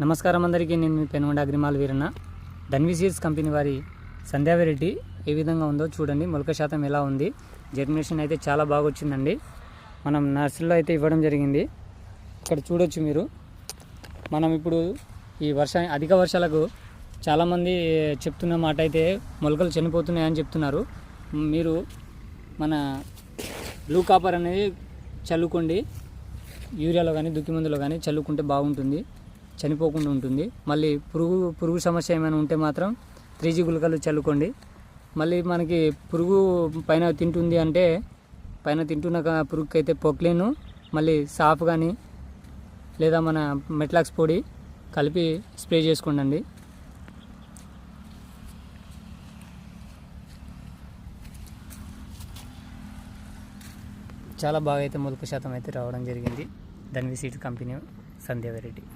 నమస్కారం అందరికీ. నేను మీ Penugonda agri mall Veeranna. Dhanvi seeds company వారి సంధ్యా వెరైటీ ఏ విధంగా ఉందో చూడండి. మొలక శాతం ఎలా ఉంది, జర్మినేషన్ అయితే చాలా బాగా వచ్చిందండి. మనం నర్సరీలో అయితే ఇవ్వడం జరిగింది. ఇక్కడ చూడొచ్చు మీరు. మనం ఇప్పుడు ఈ అధిక వర్షాలకు చాలామంది చెప్తున్న మాట అయితే మొలకలు చనిపోతున్నాయని చెప్తున్నారు. మీరు మన బ్లూ కాపర్ అనేది చల్లుకోండి. యూరియాలో కానీ దుక్కి మందులో కానీ చల్లుకుంటే బాగుంటుంది, చనిపోకుండా ఉంటుంది. మళ్ళీ పురుగు సమస్య ఏమైనా ఉంటే మాత్రం 3G గుళికలు చల్లుకోండి. మళ్ళీ మనకి పురుగు పైన తింటుంది అంటే పైన తింటున్న పురుగుకి అయితే పొక్లేను, మళ్ళీ సాఫ్ కానీ లేదా మన మెట్లాక్స్ పొడి కలిపి స్ప్రే చేసుకోండి. చాలా బాగా అయితే మొలక శాతం అయితే రావడం జరిగింది. ధన్వి సీడ్స్ కంపెనీ సంధ్యా వెరైటీ.